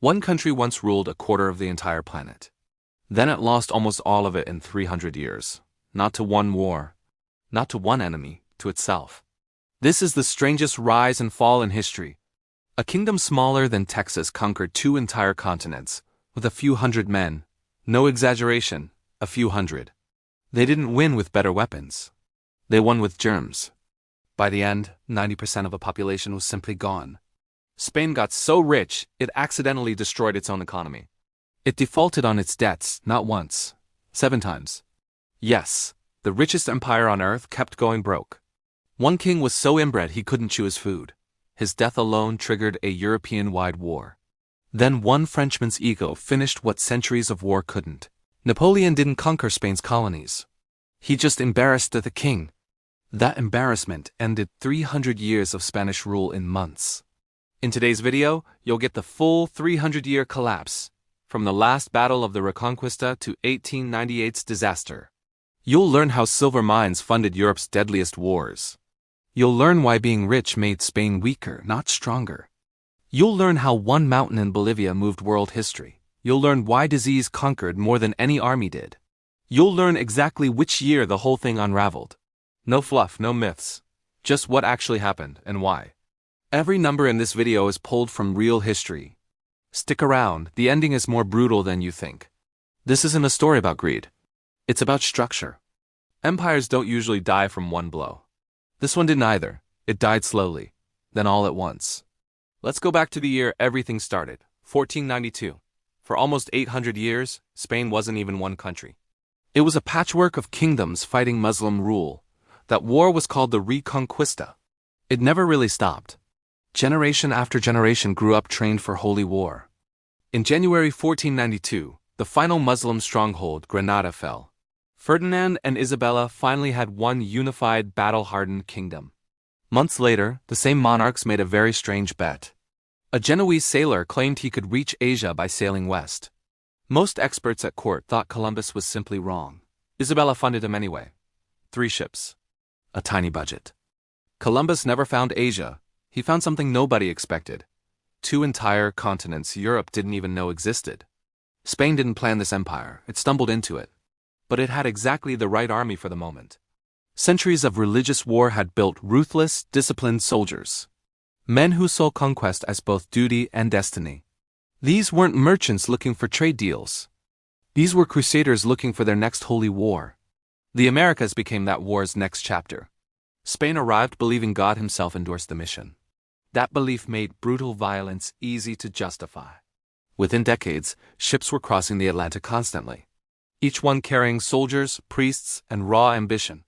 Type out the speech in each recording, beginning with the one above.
One country once ruled a quarter of the entire planet. Then it lost almost all of it in 300 years. Not to one war, not to one enemy, to itself. This is the strangest rise and fall in history. A kingdom smaller than Texas conquered 2 entire continents, with a few hundred men. No exaggeration, a few hundred. They didn't win with better weapons. They won with germs. By the end, 90% of a population was simply gone. Spain got so rich, it accidentally destroyed its own economy. It defaulted on its debts, not once, 7 times. Yes, the richest empire on earth kept going broke. One king was so inbred he couldn't chew his food. His death alone triggered a European-wide war. Then one Frenchman's ego finished what centuries of war couldn't. Napoleon didn't conquer Spain's colonies. He just embarrassed the king. That embarrassment ended 300 years of Spanish rule in months. In today's video, you'll get the full 300-year collapse, from the last battle of the Reconquista to 1898's disaster. You'll learn how silver mines funded Europe's deadliest wars. You'll learn why being rich made Spain weaker, not stronger. You'll learn how one mountain in Bolivia moved world history. You'll learn why disease conquered more than any army did. You'll learn exactly which year the whole thing unraveled. No fluff, no myths. Just what actually happened and why. Every number in this video is pulled from real history. Stick around, the ending is more brutal than you think. This isn't a story about greed. It's about structure. Empires don't usually die from one blow. This one didn't either. It died slowly, then all at once. Let's go back to the year everything started, 1492. For almost 800 years, Spain wasn't even one country. It was a patchwork of kingdoms fighting Muslim rule. That war was called the Reconquista. It never really stopped. Generation after generation grew up trained for holy war. In January 1492, the final Muslim stronghold, Granada, fell. Ferdinand and Isabella finally had one unified, battle-hardened kingdom. Months later, the same monarchs made a very strange bet. A Genoese sailor claimed he could reach Asia by sailing west. Most experts at court thought Columbus was simply wrong. Isabella funded him anyway. 3 ships. A tiny budget. Columbus never found Asia. He found something nobody expected. 2 entire continents Europe didn't even know existed. Spain didn't plan this empire, it stumbled into it. But it had exactly the right army for the moment. Centuries of religious war had built ruthless, disciplined soldiers. Men who saw conquest as both duty and destiny. These weren't merchants looking for trade deals. These were crusaders looking for their next holy war. The Americas became that war's next chapter. Spain arrived believing God himself endorsed the mission. That belief made brutal violence easy to justify. Within decades, ships were crossing the Atlantic constantly. Each one carrying soldiers, priests, and raw ambition.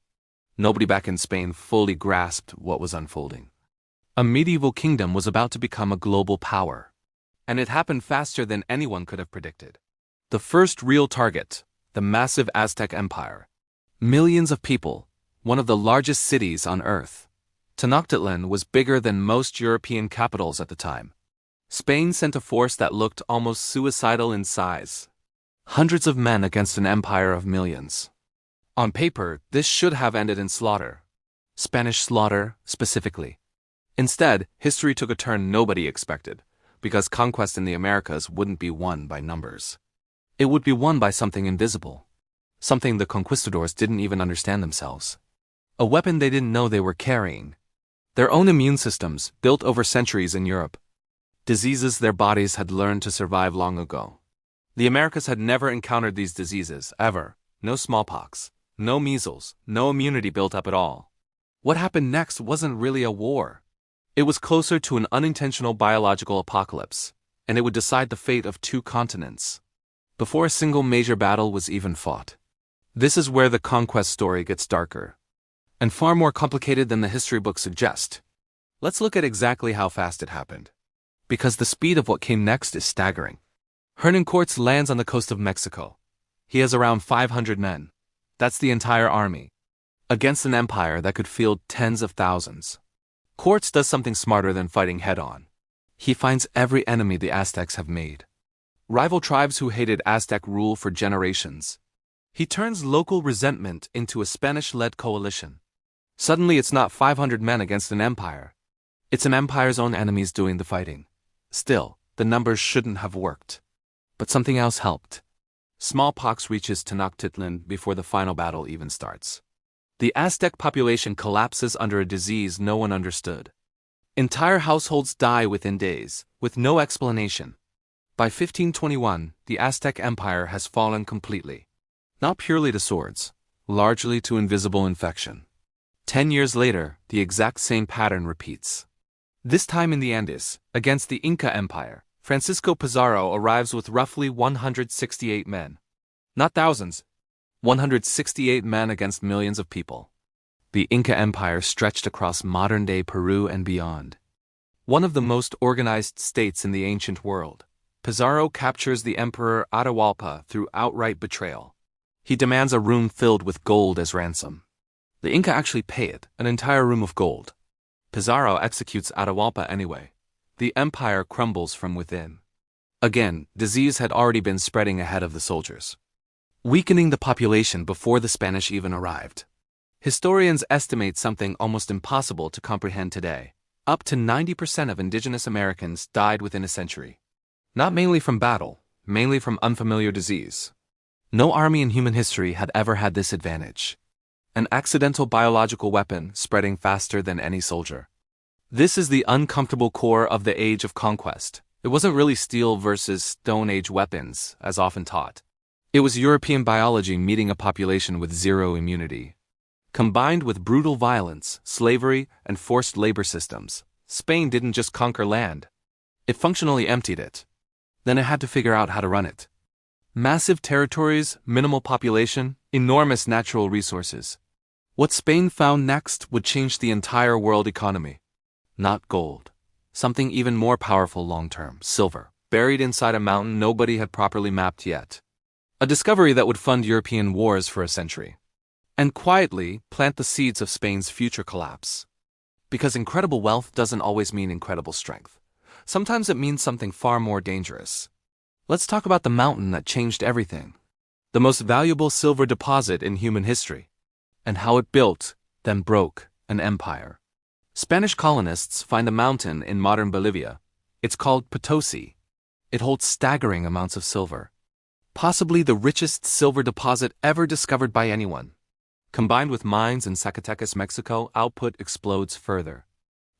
Nobody back in Spain fully grasped what was unfolding. A medieval kingdom was about to become a global power. And it happened faster than anyone could have predicted. The first real target, the massive Aztec Empire. Millions of people, one of the largest cities on Earth. Tenochtitlan was bigger than most European capitals at the time. Spain sent a force that looked almost suicidal in size. Hundreds of men against an empire of millions. On paper, this should have ended in slaughter. Spanish slaughter, specifically. Instead, history took a turn nobody expected, because conquest in the Americas wouldn't be won by numbers. It would be won by something invisible. Something the conquistadors didn't even understand themselves. A weapon they didn't know they were carrying. Their own immune systems, built over centuries in Europe. Diseases their bodies had learned to survive long ago. The Americas had never encountered these diseases, ever. No smallpox, no measles, no immunity built up at all. What happened next wasn't really a war. It was closer to an unintentional biological apocalypse, and it would decide the fate of 2 continents. Before a single major battle was even fought. This is where the conquest story gets darker. And far more complicated than the history books suggest. Let's look at exactly how fast it happened. Because the speed of what came next is staggering. Hernán Cortés lands on the coast of Mexico. He has around 500 men. That's the entire army. Against an empire that could field tens of thousands. Cortés does something smarter than fighting head-on. He finds every enemy the Aztecs have made. Rival tribes who hated Aztec rule for generations. He turns local resentment into a Spanish-led coalition. Suddenly it's not 500 men against an empire. It's an empire's own enemies doing the fighting. Still, the numbers shouldn't have worked. But something else helped. Smallpox reaches Tenochtitlan before the final battle even starts. The Aztec population collapses under a disease no one understood. Entire households die within days, with no explanation. By 1521, the Aztec Empire has fallen completely. Not purely to swords, largely to invisible infection. 10 years later, the exact same pattern repeats. This time in the Andes, against the Inca Empire, Francisco Pizarro arrives with roughly 168 men. Not thousands. 168 men against millions of people. The Inca Empire stretched across modern-day Peru and beyond. One of the most organized states in the ancient world, Pizarro captures the Emperor Atahualpa through outright betrayal. He demands a room filled with gold as ransom. The Inca actually pay it, an entire room of gold. Pizarro executes Atahualpa anyway. The empire crumbles from within. Again, disease had already been spreading ahead of the soldiers, weakening the population before the Spanish even arrived. Historians estimate something almost impossible to comprehend today. Up to 90% of indigenous Americans died within a century. Not mainly from battle, mainly from unfamiliar disease. No army in human history had ever had this advantage. An accidental biological weapon spreading faster than any soldier. This is the uncomfortable core of the Age of Conquest. It wasn't really steel versus Stone Age weapons, as often taught. It was European biology meeting a population with zero immunity. Combined with brutal violence, slavery, and forced labor systems, Spain didn't just conquer land. It functionally emptied it. Then it had to figure out how to run it. Massive territories, minimal population, enormous natural resources. What Spain found next would change the entire world economy. Not gold. Something even more powerful long-term, silver, buried inside a mountain nobody had properly mapped yet. A discovery that would fund European wars for a century. And quietly plant the seeds of Spain's future collapse. Because incredible wealth doesn't always mean incredible strength. Sometimes it means something far more dangerous. Let's talk about the mountain that changed everything. The most valuable silver deposit in human history. And how it built, then broke, an empire. Spanish colonists find a mountain in modern Bolivia. It's called Potosi. It holds staggering amounts of silver. Possibly the richest silver deposit ever discovered by anyone. Combined with mines in Zacatecas, Mexico, output explodes further.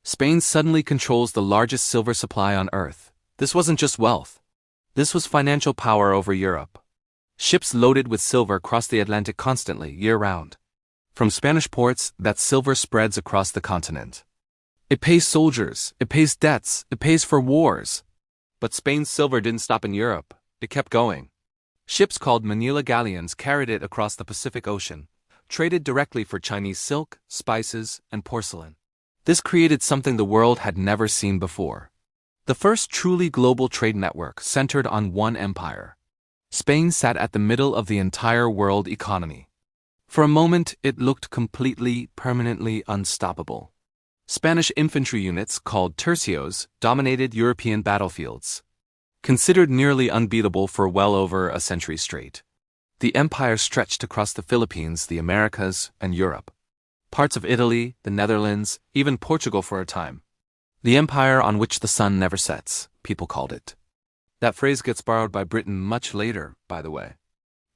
Spain suddenly controls the largest silver supply on Earth. This wasn't just wealth. This was financial power over Europe. Ships loaded with silver cross the Atlantic constantly, year-round. From Spanish ports, that silver spreads across the continent. It pays soldiers, it pays debts, it pays for wars. But Spain's silver didn't stop in Europe. It kept going. Ships called Manila galleons carried it across the Pacific Ocean, traded directly for Chinese silk, spices, and porcelain. This created something the world had never seen before. The first truly global trade network centered on one empire. Spain sat at the middle of the entire world economy. For a moment, it looked completely, permanently unstoppable. Spanish infantry units, called tercios, dominated European battlefields. Considered nearly unbeatable for well over a century straight. The empire stretched across the Philippines, the Americas, and Europe. Parts of Italy, the Netherlands, even Portugal for a time. The empire on which the sun never sets, people called it. That phrase gets borrowed by Britain much later, by the way.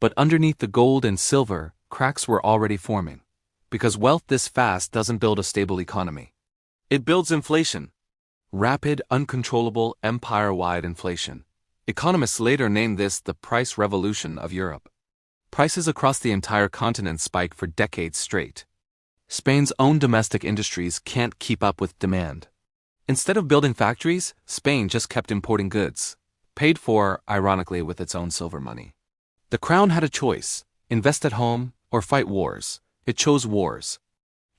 But underneath the gold and silver, cracks were already forming. Because wealth this fast doesn't build a stable economy. It builds inflation. Rapid, uncontrollable, empire-wide inflation. Economists later named this the price revolution of Europe. Prices across the entire continent spike for decades straight. Spain's own domestic industries can't keep up with demand. Instead of building factories, Spain just kept importing goods, paid for, ironically, with its own silver money. The crown had a choice, invest at home or fight wars. It chose wars.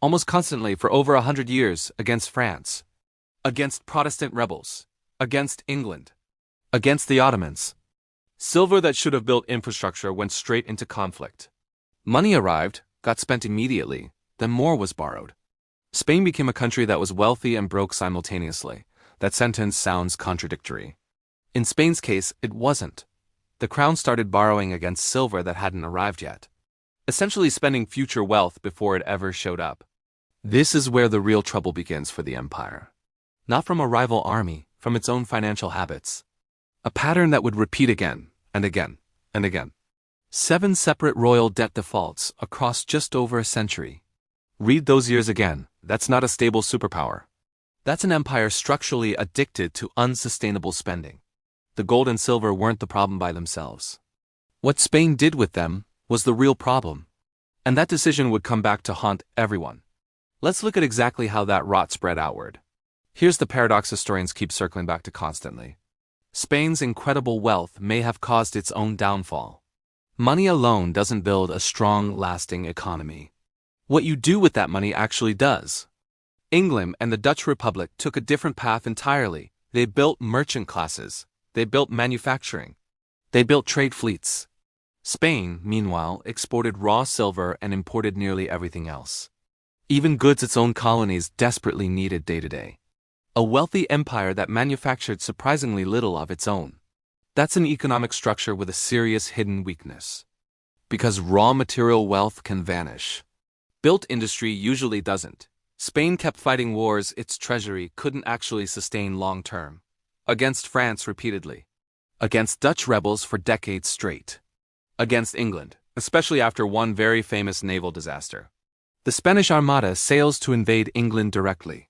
Almost constantly for over 100 years against France, against Protestant rebels, against England, against the Ottomans. Silver that should have built infrastructure went straight into conflict. Money arrived, got spent immediately, then more was borrowed. Spain became a country that was wealthy and broke simultaneously. That sentence sounds contradictory. In Spain's case, it wasn't. The crown started borrowing against silver that hadn't arrived yet, essentially spending future wealth before it ever showed up. This is where the real trouble begins for the empire. Not from a rival army, from its own financial habits. A pattern that would repeat again, and again, and again. 7 separate royal debt defaults across just over a century. Read those years again. That's not a stable superpower. That's an empire structurally addicted to unsustainable spending. The gold and silver weren't the problem by themselves. What Spain did with them was the real problem. And that decision would come back to haunt everyone. Let's look at exactly how that rot spread outward. Here's the paradox historians keep circling back to constantly. Spain's incredible wealth may have caused its own downfall. Money alone doesn't build a strong, lasting economy. What you do with that money actually does. England and the Dutch Republic took a different path entirely. They built merchant classes. They built manufacturing. They built trade fleets. Spain, meanwhile, exported raw silver and imported nearly everything else. Even goods its own colonies desperately needed day to day. A wealthy empire that manufactured surprisingly little of its own. That's an economic structure with a serious hidden weakness. Because raw material wealth can vanish. Built industry usually doesn't. Spain kept fighting wars its treasury couldn't actually sustain long term. Against France repeatedly. Against Dutch rebels for decades straight. Against England, especially after one very famous naval disaster. The Spanish Armada sails to invade England directly.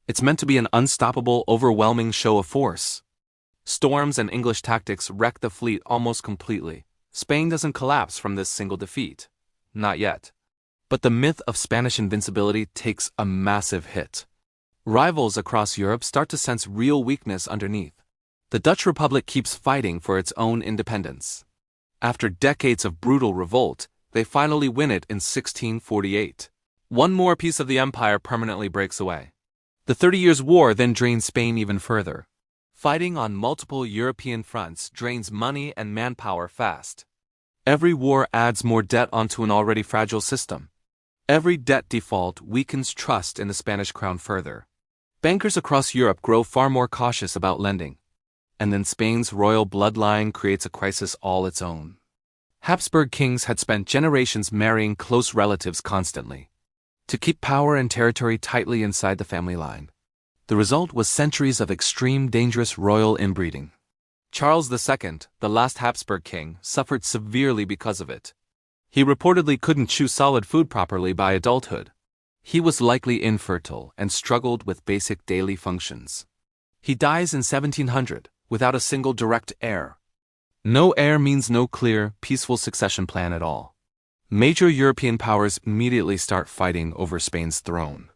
It's meant to be an unstoppable, overwhelming show of force. Storms and English tactics wreck the fleet almost completely. Spain doesn't collapse from this single defeat. Not yet. But the myth of Spanish invincibility takes a massive hit. Rivals across Europe start to sense real weakness underneath. The Dutch Republic keeps fighting for its own independence. After decades of brutal revolt, they finally win it in 1648. One more piece of the empire permanently breaks away. The 30 Years' War then drains Spain even further. Fighting on multiple European fronts drains money and manpower fast. Every war adds more debt onto an already fragile system. Every debt default weakens trust in the Spanish crown further. Bankers across Europe grow far more cautious about lending. And then Spain's royal bloodline creates a crisis all its own. Habsburg kings had spent generations marrying close relatives constantly to keep power and territory tightly inside the family line. The result was centuries of extreme, dangerous royal inbreeding. Charles II, the last Habsburg king, suffered severely because of it. He reportedly couldn't chew solid food properly by adulthood. He was likely infertile and struggled with basic daily functions. He dies in 1700 without a single direct heir. No heir means no clear, peaceful succession plan at all. Major European powers immediately start fighting over Spain's throne.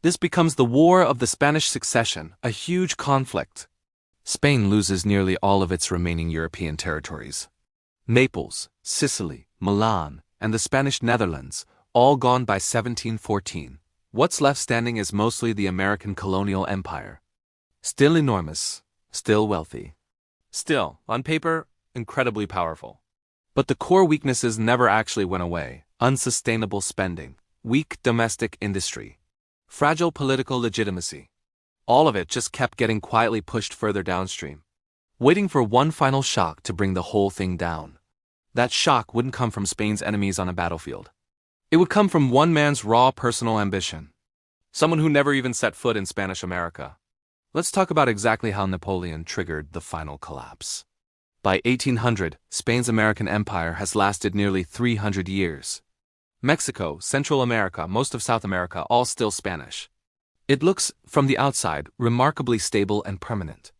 This becomes the War of the Spanish Succession, a huge conflict. Spain loses nearly all of its remaining European territories. Naples, Sicily, Milan, and the Spanish Netherlands, all gone by 1714. What's left standing is mostly the American colonial empire. Still enormous, still wealthy. Still, on paper, incredibly powerful. But the core weaknesses never actually went away. Unsustainable spending, weak domestic industry, fragile political legitimacy. All of it just kept getting quietly pushed further downstream, waiting for one final shock to bring the whole thing down. That shock wouldn't come from Spain's enemies on a battlefield. It would come from one man's raw personal ambition. Someone who never even set foot in Spanish America. Let's talk about exactly how Napoleon triggered the final collapse. By 1800, Spain's American empire has lasted nearly 300 years. Mexico, Central America, most of South America, all still Spanish. It looks, from the outside, remarkably stable and permanent.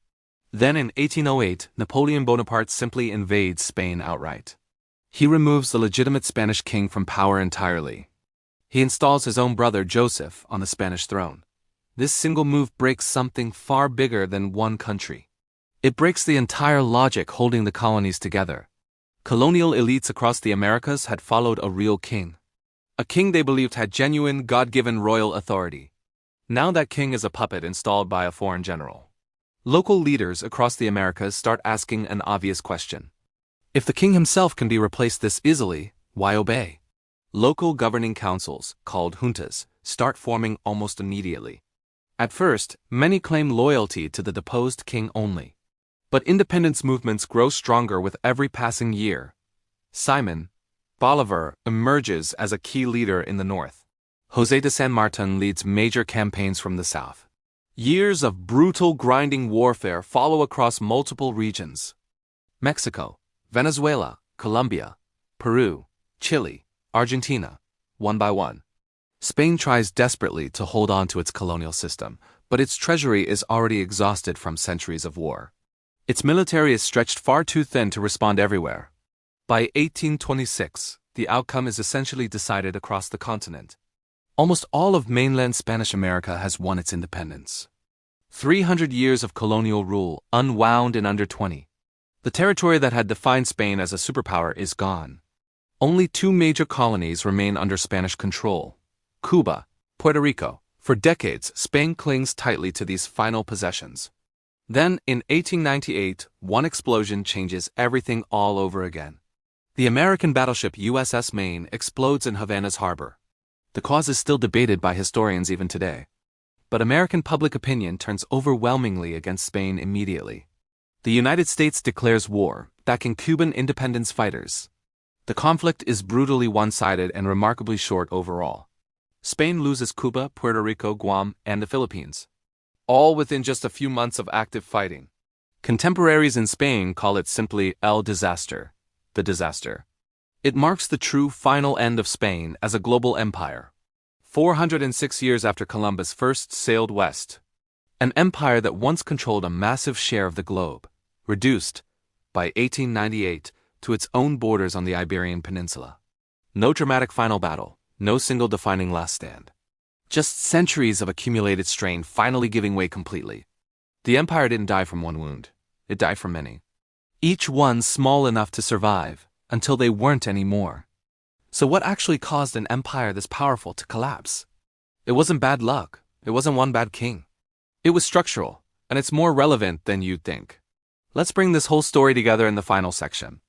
Then in 1808, Napoleon Bonaparte simply invades Spain outright. He removes the legitimate Spanish king from power entirely. He installs his own brother Joseph on the Spanish throne. This single move breaks something far bigger than one country. It breaks the entire logic holding the colonies together. Colonial elites across the Americas had followed a real king. A king they believed had genuine, God-given royal authority. Now that king is a puppet installed by a foreign general. Local leaders across the Americas start asking an obvious question. If the king himself can be replaced this easily, why obey? Local governing councils, called juntas, start forming almost immediately. At first, many claim loyalty to the deposed king only. But independence movements grow stronger with every passing year. Simon Bolivar emerges as a key leader in the north. José de San Martin leads major campaigns from the south. Years of brutal grinding warfare follow across multiple regions. Mexico, Venezuela, Colombia, Peru, Chile, Argentina, one by one. Spain tries desperately to hold on to its colonial system, but its treasury is already exhausted from centuries of war. Its military is stretched far too thin to respond everywhere. By 1826, the outcome is essentially decided across the continent. Almost all of mainland Spanish America has won its independence. 300 years of colonial rule unwound in under 20. The territory that had defined Spain as a superpower is gone. Only two major colonies remain under Spanish control: Cuba, Puerto Rico. For decades, Spain clings tightly to these final possessions. Then, in 1898, one explosion changes everything all over again. The American battleship USS Maine explodes in Havana's harbor. The cause is still debated by historians even today. But American public opinion turns overwhelmingly against Spain immediately. The United States declares war, backing Cuban independence fighters. The conflict is brutally one-sided and remarkably short overall. Spain loses Cuba, Puerto Rico, Guam, and the Philippines, all within just a few months of active fighting. Contemporaries in Spain call it simply el disaster, the disaster. It marks the true final end of Spain as a global empire. 406 years after Columbus first sailed west, an empire that once controlled a massive share of the globe, reduced, by 1898, to its own borders on the Iberian Peninsula. No dramatic final battle, no single defining last stand. Just centuries of accumulated strain finally giving way completely. The empire didn't die from one wound, it died from many. Each one small enough to survive, until they weren't anymore. So what actually caused an empire this powerful to collapse? It wasn't bad luck, it wasn't one bad king. It was structural, and it's more relevant than you'd think. Let's bring this whole story together in the final section.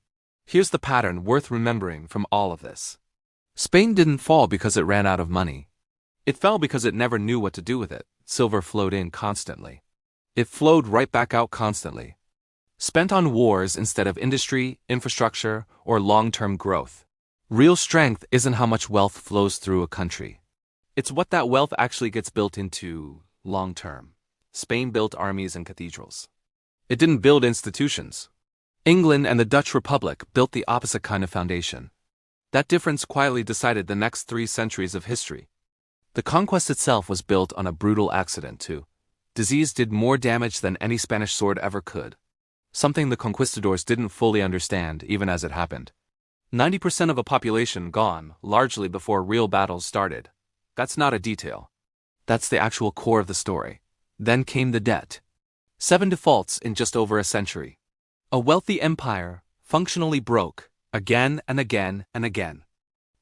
Here's the pattern worth remembering from all of this. Spain didn't fall because it ran out of money. It fell because it never knew what to do with it. Silver flowed in constantly. It flowed right back out constantly. Spent on wars instead of industry, infrastructure, or long-term growth. Real strength isn't how much wealth flows through a country. It's what that wealth actually gets built into long-term. Spain built armies and cathedrals. It didn't build institutions. England and the Dutch Republic built the opposite kind of foundation. That difference quietly decided the next 3 centuries of history. The conquest itself was built on a brutal accident too. Disease did more damage than any Spanish sword ever could. Something the conquistadors didn't fully understand even as it happened. 90% of a population gone, largely before real battles started. That's not a detail. That's the actual core of the story. Then came the debt. 7 defaults in just over a century. A wealthy empire, functionally broke, again and again and again.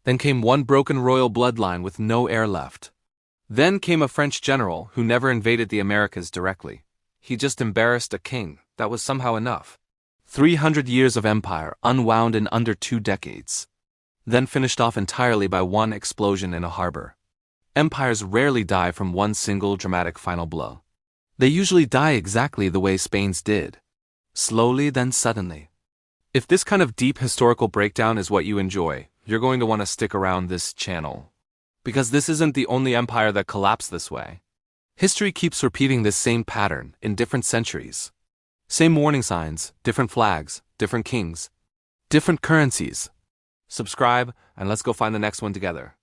Then came one broken royal bloodline with no heir left. Then came a French general who never invaded the Americas directly. He just embarrassed a king. That was somehow enough. 300 years of empire unwound in under 2 decades. Then finished off entirely by one explosion in a harbor. Empires rarely die from one single dramatic final blow. They usually die exactly the way Spain's did. Slowly, then suddenly. If this kind of deep historical breakdown is what you enjoy, you're going to want to stick around this channel. Because this isn't the only empire that collapsed this way. History keeps repeating this same pattern in different centuries. Same warning signs, different flags, different kings, different currencies. Subscribe, and let's go find the next one together.